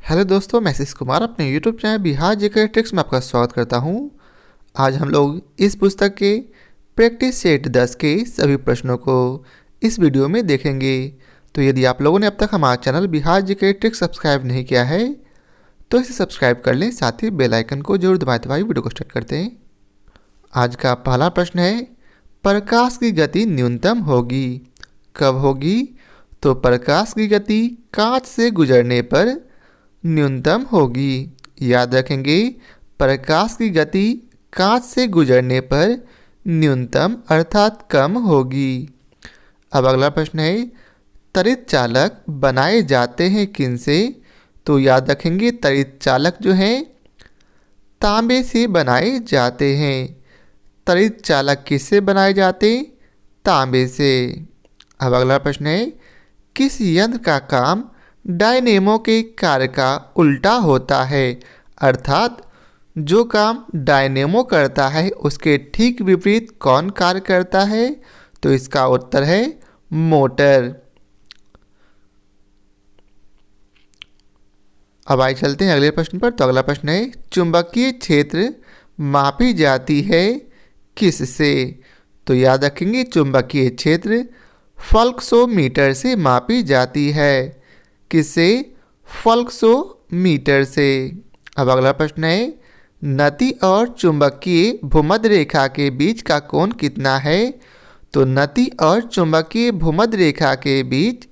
Hello दोस्तों, मैं आशीष कुमार अपने YouTube channel Bihar GK tricks में आपका स्वागत करता हूं। आज हम लोग इस पुस्तक के प्रैक्टिस सेट 10 के सभी प्रश्नों को इस वीडियो में देखेंगे। तो यदि आप लोगों ने अब तक हमारा channel Bihar GK tricks subscribe नहीं किया है तो इसे सब्सक्राइब कर लें, साथ ही बेल आइकन को जरूर दबाएं। वीडियो को स्टार्ट करते हैं। आज का पहला प्रश्न है, प्रकाश की गति न्यूनतम होगी कब होगी? तो प्रकाश की गति कांच से गुजरने पर न्यूनतम होगी। याद रखेंगे, प्रकाश की गति कांच से गुजरने पर न्यूनतम अर्थात कम होगी। अब अगला प्रश्न है, त्वरित चालक बनाए जाते हैं किनसे? तो याद रखेंगे, त्वरित चालक जो हैं तांबे से बनाए जाते हैं। त्वरित चालक किससे बनाए जाते? तांबे से। अब अगला प्रश्न है, किस यंत्र का काम डायनेमो के कार्य का उल्टा होता है? अर्थात जो काम डायनेमो करता है उसके ठीक विपरीत कौन कार्य करता है? तो इसका उत्तर है मोटर। अब आइए चलते हैं अगले प्रश्न पर। तो अगला प्रश्न है, चुंबकीय क्षेत्र मापी जाती है किससे? तो याद रखेंगे, चुंबकीय क्षेत्र फ्लक्सोमीटर से मापी जाती है। किससे? फ्लक्सोमीटर से। अब अगला प्रश्न है, नति और चुंबकीय भूमध्य रेखा के बीच का कोण कितना है? तो नति और चुंबकीय भूमध्य रेखा के बीच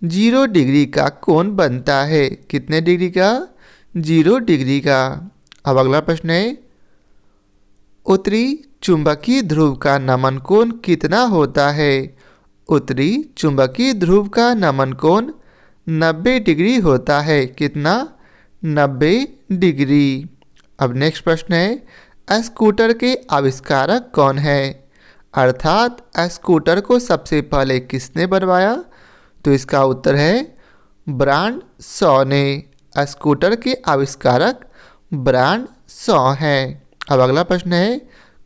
0 डिग्री का कोण बनता है। कितने डिग्री का? 0 डिग्री का। अब अगला प्रश्न है, उत्तरी चुंबकीय ध्रुव का नमन कोण कितना होता है? उत्तरी चुंबकीय ध्रुव का नमन कोण 90 डिग्री होता है। कितना? 90 डिग्री। अब नेक्स्ट प्रश्न है, स्कूटर के आविष्कारक कौन है? अर्थात स्कूटर को सबसे पहले किसने बनवाया? तो इसका उत्तर है ब्रांड शॉ ने। स्कूटर के आविष्कारक ब्रांड शॉ हैं। अब अगला प्रश्न है,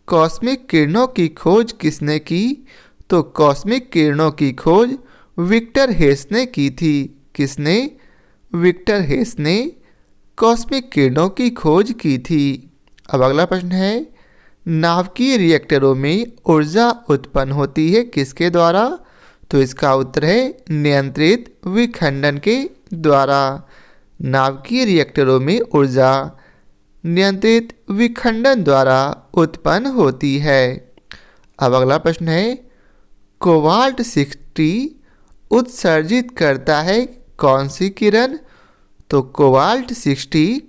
कॉस्मिक किरणों की खोज किसने की? तो कॉस्मिक किरणों की खोज विक्टर हेस ने की थी। किसने? विक्टर हेस ने कॉस्मिक किरणों की खोज की थी। अब अगला प्रश्न है, नाभिकीय रिएक्टरों में ऊर्जा उत्पन्न होती है किसके द्वारा? तो इसका उत्तर है नियंत्रित विखंडन के द्वारा। नाभिकीय रिएक्टरों में ऊर्जा नियंत्रित विखंडन द्वारा उत्पन्न होती है। अब अगला प्रश्न है, कोबाल्ट 60 उत्सर्जित करता है कौन सी किरण? तो कोबाल्ट 60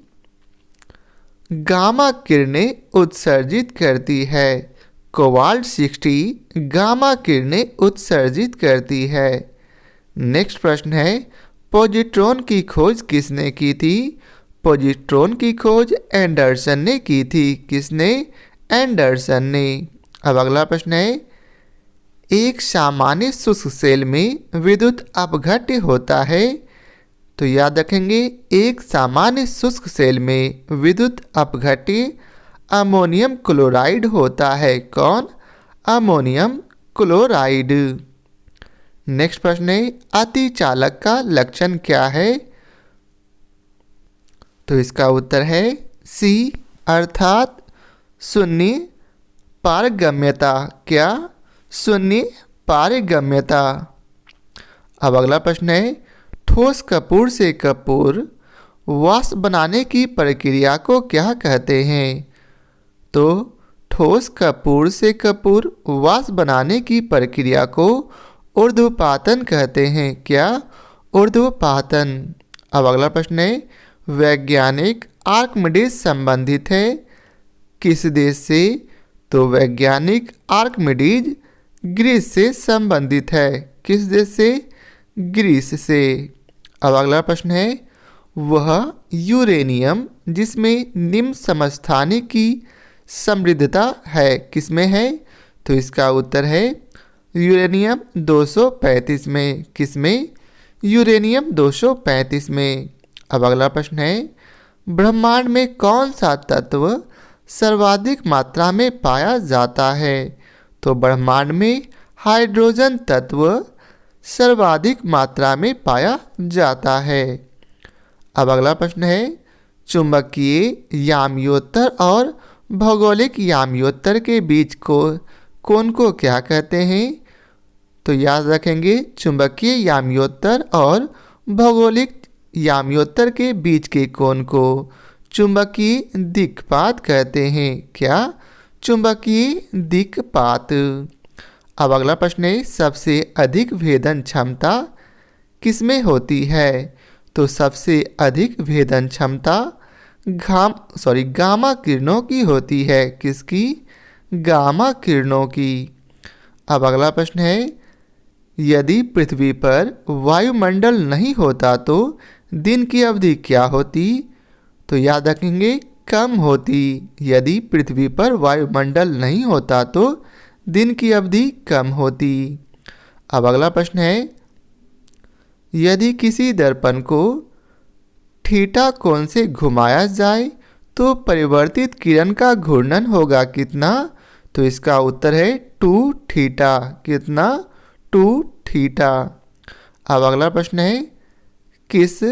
गामा किरणें उत्सर्जित करती है। कोबाल्ट 60 गामा किरणें उत्सर्जित करती है। नेक्स्ट प्रश्न है, पॉजिट्रॉन की खोज किसने की थी? पॉजिट्रॉन की खोज एंडरसन ने की थी। किसने? एंडरसन ने। अब अगला प्रश्न है, एक सामान्य शुष्क सेल में विद्युत अपघट्य होता है। तो याद रखेंगे, एक सामान्य शुष्क सेल में विद्युत अपघट्य अमोनियम क्लोराइड होता है। कौन? Ammonium chloride. नेक्स्ट प्रश्न है, अतिचालक का लक्षण क्या है? तो इसका उत्तर है सी, अर्थात शून्य पारगम्यता। क्या? शून्य पारगम्यता। अब अगला प्रश्न है, ठोस कपूर से कपूर वाष्प बनाने की प्रक्रिया को क्या कहते हैं? तो ठोस कपूर से कपूर वाष्प बनाने की प्रक्रिया को ऊर्ध्वपातन कहते हैं। क्या? ऊर्ध्वपातन। अब अगला प्रश्न है, वैज्ञानिक आर्किमिडीज संबंधित है किस देश से? तो वैज्ञानिक आर्किमिडीज ग्रीस से संबंधित है। किस देश से? ग्रीस से। अब अगला प्रश्न है, वह यूरेनियम जिसमें निम्न समस्थानिक की समृद्धता है किसमें है? तो इसका उत्तर है यूरेनियम 235 में। किसमें? यूरेनियम 235 में। अब अगला प्रश्न है, ब्रह्मांड में कौन सा तत्व सर्वाधिक मात्रा में पाया जाता है? तो ब्रह्मांड में हाइड्रोजन तत्व सर्वाधिक मात्रा में पाया जाता है। अब अगला प्रश्न है, चुंबकीय याम्योत्तर और भौगोलिक याम्योत्तर के बीच कोण को क्या कहते हैं? तो याद रखेंगे, चुंबकीय याम्योत्तर और भौगोलिक याम्योत्तर के बीच के कोण को चुंबकीय दिक्पात कहते हैं। क्या? चुंबकीय दिक्पात। अब अगला प्रश्न है, सबसे अधिक भेदन क्षमता किसमें होती है? तो सबसे अधिक भेदन क्षमता गामा किरणों की होती है। किसकी? गामा किरणों की। अब अगला प्रश्न है, यदि पृथ्वी पर वायुमंडल नहीं होता तो दिन की अवधि क्या होती? तो याद रखेंगे, कम होती। यदि पृथ्वी पर वायुमंडल नहीं होता तो दिन की अवधि कम होती। अब अगला प्रश्न है, यदि किसी दर्पण को थीटा कोण से घुमाया जाए तो परिवर्तित किरण का घूर्णन होगा कितना? तो इसका उत्तर है 2 थीटा। कितना? 2 थीटा। अब अगला प्रश्न है, किस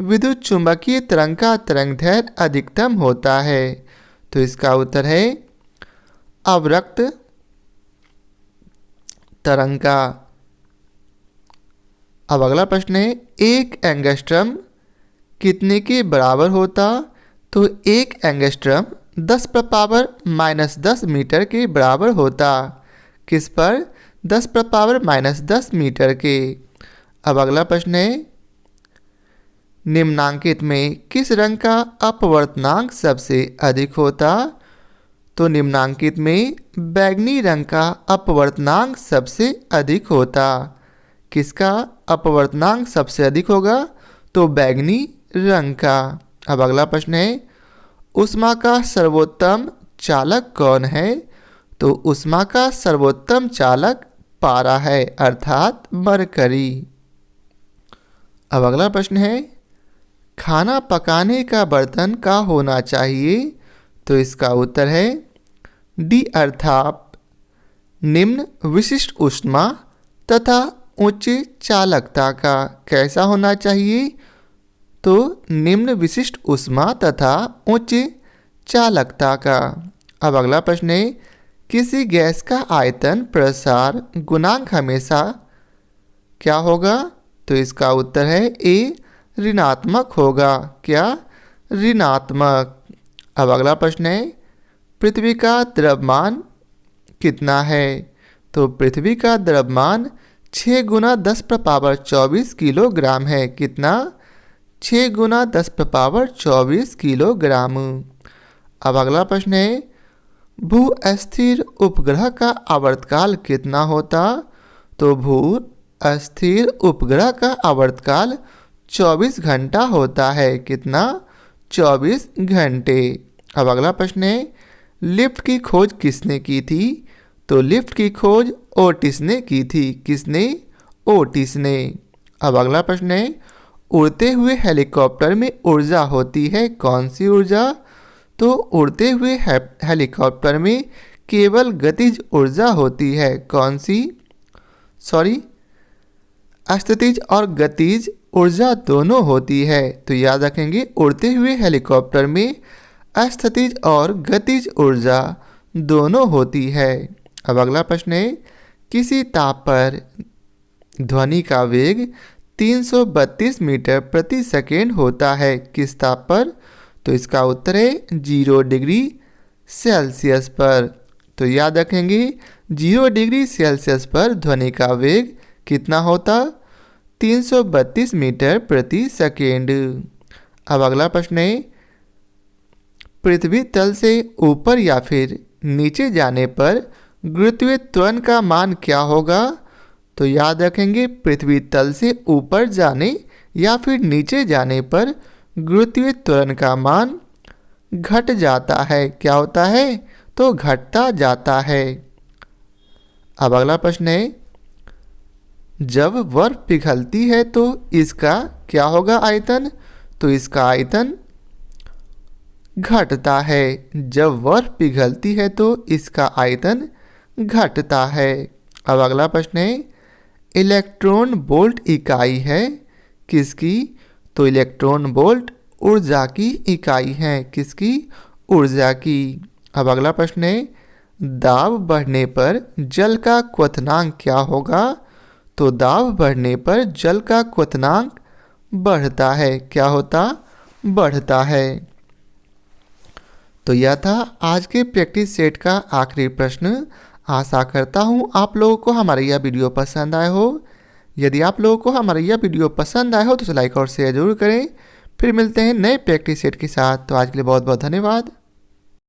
विद्युत चुंबकीय तरंग का तरंगदैर्घ्य अधिकतम होता है? तो इसका उत्तर है अवरक्त तरंग का। अब अगला प्रश्न है, एक एंगस्ट्रम कितने के बराबर होता? तो एक एंगस्ट्रम 10⁻⁻10 मीटर के बराबर होता। किस पर? 10⁻⁻10 मीटर के। अब अगला प्रश्न है, निम्नांकित में किस रंग का अपवर्तनांक सबसे अधिक होता? तो निम्नांकित में बैंगनी रंग का अपवर्तनांक सबसे अधिक होता। किसका अपवर्तनांक सबसे अधिक होगा? तो बैंगनी रंग का। अब अगला प्रश्न है, ऊष्मा का सर्वोत्तम चालक कौन है? तो ऊष्मा का सर्वोत्तम चालक पारा है, अर्थात मरकरी। अब अगला प्रश्न है, खाना पकाने का बर्तन का होना चाहिए? तो इसका उत्तर है डी, अर्थात निम्न विशिष्ट ऊष्मा तथा उच्च चालकता का। कैसा होना चाहिए? तो निम्न विशिष्ट ऊष्मा तथा उच्च चालकता का। अब अगला प्रश्न है, किसी गैस का आयतन प्रसार गुणांक हमेशा क्या होगा? तो इसका उत्तर है ए, ऋणात्मक होगा। क्या? ऋणात्मक। अब अगला प्रश्न है, पृथ्वी का द्रव्यमान कितना है? तो पृथ्वी का द्रव्यमान 6 × 10⁻24 किलोग्राम है। कितना? 6 × 10⁻24 किलोग्राम। अब अगला प्रश्न है, भू अस्थिर उपग्रह का आवर्तकाल कितना होता? तो भू अस्थिर उपग्रह का आवर्तकाल 24 घंटा होता है। कितना? 24 घंटे। अब अगला प्रश्न है, लिफ्ट की खोज किसने की थी? तो लिफ्ट की खोज ओटिस ने की थी। किसने? ओटिस ने। अब अगला प्रश्न है, उड़ते हुए हेलीकॉप्टर में ऊर्जा होती है कौन सी ऊर्जा? तो उड़ते हुए हेलीकॉप्टर में केवल गतिज ऊर्जा होती है। कौन सी? अस्थितिज और गतिज ऊर्जा दोनों होती है। तो याद रखेंगे, उड़ते हुए हेलीकॉप्टर में अस्थितिज और गतिज ऊर्जा दोनों होती है। अब अगला प्रश्न है, किसी ताप पर ध्वनि का वेग 332 मीटर प्रति सेकेंड होता है। किस ताप पर? तो इसका उत्तर है 0 डिग्री सेल्सियस पर। तो याद रखेंगे, 0 डिग्री सेल्सियस पर ध्वनि का वेग कितना होता? 332 मीटर प्रति सेकेंड। अब अगला प्रश्न है, पृथ्वी तल से ऊपर या फिर नीचे जाने पर गुरुत्वीय त्वरण का मान क्या होगा? तो याद रखेंगे, पृथ्वी तल से ऊपर जाने या फिर नीचे जाने पर गुरुत्वीय त्वरण का मान घट जाता है। क्या होता है? तो घटता जाता है। अब अगला प्रश्न है, जब बर्फ पिघलती है तो इसका क्या होगा आयतन? तो इसका आयतन घटता है। जब बर्फ पिघलती है तो इसका आयतन घटता है। अब अगला प्रश्न है, इलेक्ट्रॉन वोल्ट इकाई है किसकी? तो इलेक्ट्रॉन वोल्ट ऊर्जा की इकाई है। किसकी? ऊर्जा की। अब अगला प्रश्न है, दाब बढ़ने पर जल का क्वथनांक क्या होगा? तो दाब बढ़ने पर जल का क्वथनांक बढ़ता है। क्या होता? बढ़ता है। तो यह था आज के प्रैक्टिस सेट का आखिरी प्रश्न। आशा करता हूँ आप लोगों को हमारा यह वीडियो पसंद आया हो। यदि आप लोगों को हमारा यह वीडियो पसंद आया हो तो लाइक और शेयर जरूर करें। फिर मिलते हैं नए प्रैक्टिस सेट के साथ। तो आज के लिए बहुत बहुत धन्यवाद।